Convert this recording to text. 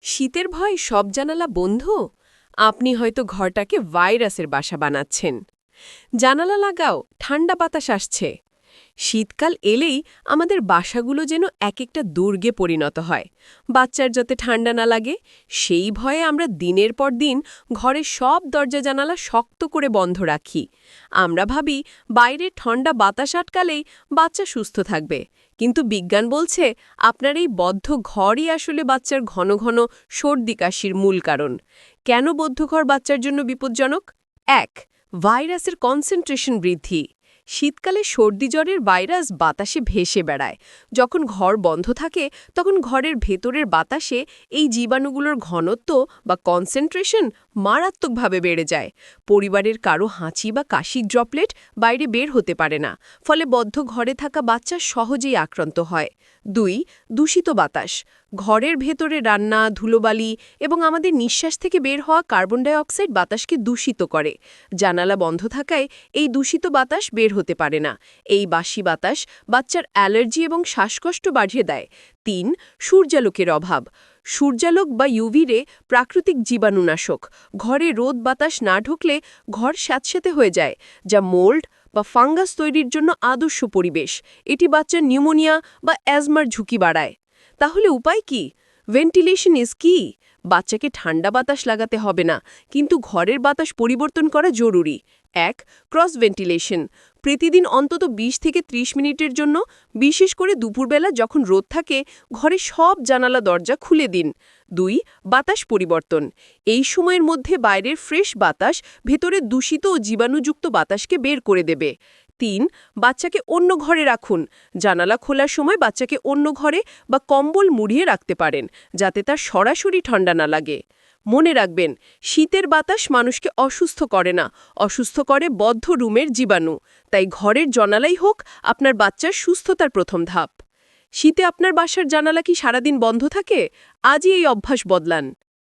শীতের ভয় সব জানালা বন্ধ? আপনি হয়তো ঘরটাকে ভাইরাসের বাসা বানাচ্ছেন। জানালা লাগাও, ঠান্ডা বাতাস আসছে। শীতকাল এলেই আমাদের বাসাগুলো যেন এক একটা দুর্গে পরিণত হয়। বাচ্চার যাতে ঠান্ডা না লাগে সেই ভয়ে আমরা দিনের পর দিন ঘরের সব দরজা জানালা শক্ত করে বন্ধ রাখি। আমরা ভাবি বাইরে ঠান্ডা বাতাস আটকালেই বাচ্চা সুস্থ থাকবে, কিন্তু বিজ্ঞান বলছে আপনার এই বদ্ধ ঘরই আসলে বাচ্চার ঘন ঘন সর্দি কাশির মূল কারণ। কেন বদ্ধ ঘর বাচ্চার জন্য বিপজ্জনক? ১. ভাইরাসের কনসেন্ট্রেশন বৃদ্ধি। শীতকালে সর্দি জ্বরের ভাইরাস বাতাসে ভেসে বেড়ায়। যখন ঘর বন্ধ থাকে তখন ঘরের ভেতরের বাতাসে এই জীবাণুগুলোর ঘনত্ব বা কনসেন্ট্রেশন মারাত্মকভাবে বেড়ে যায়। পরিবারের কারো হাঁচি বা কাশির ড্রপলেট বাইরে বের হতে পারে না, ফলে বদ্ধ ঘরে থাকা বাচ্চা সহজেই আক্রান্ত হয়। ২. দূষিত বাতাস। ঘরের ভেতরে রান্না, ধুলোবালি এবং আমাদের নিঃশ্বাস থেকে বের হওয়া কার্বন ডাই অক্সাইড বাতাসকে দূষিত করে। জানালা বন্ধ থাকায় এই দূষিত বাতাস বের হতে পারে না। এই বাসি বাতাস বাচ্চার অ্যালার্জি এবং শ্বাসকষ্ট বাড়িয়ে দেয়। ৩. সূর্যালোকের অভাব। সূর্যালোক বা ইউভি রে প্রাকৃতিক জীবাণুনাশক। ঘরে রোদ বাতাস না ঢুকলে ঘর স্যাঁতস্যাঁতে হয়ে যায়, যা মোল্ড বা ফাঙ্গাস তৈরির জন্য আদর্শ পরিবেশ। এটি বাচ্চার নিউমোনিয়া বা অ্যাজমার ঝুঁকি বাড়ায়। তাহলে উপায় কি? ভেন্টিলেশন ইজ কি। বাচ্চাকে ঠান্ডা বাতাস লাগাতে হবে না, কিন্তু ঘরের বাতাস পরিবর্তন করা জরুরি। ১. Cross ventilation. প্রতিদিন অন্তত ২০ থেকে ৩০ মিনিটের জন্য, বিশেষ করে দুপুরবেলা যখন রোদ থাকে, ঘরের সব জানালা দরজা খুলে দিন। ২. বাতাস পরিবর্তন। এই সময়ের মধ্যে বাইরের ফ্রেশ বাতাস ভেতরে দূষিত ও জীবাণুযুক্ত বাতাসকে বের করে দেবে। ৩. বাচ্চাকে অন্য ঘরে রাখুন। জানালা খোলার সময় বাচ্চাকে অন্য ঘরে বা কম্বল মুড়িয়ে রাখতে পারেন, যাতে তার সরাসরি ঠান্ডা না লাগে। মনে রাখবেন, শীতের বাতাস মানুষকে অসুস্থ করে না, অসুস্থ করে বদ্ধ রুমের জীবাণু। তাই ঘরের জানালাই হোক আপনার বাচ্চার সুস্থতার প্রথম ধাপ। শীতে আপনার বাসার জানালা কি সারাদিন বন্ধ থাকে? আজই এই অভ্যাস বদলান।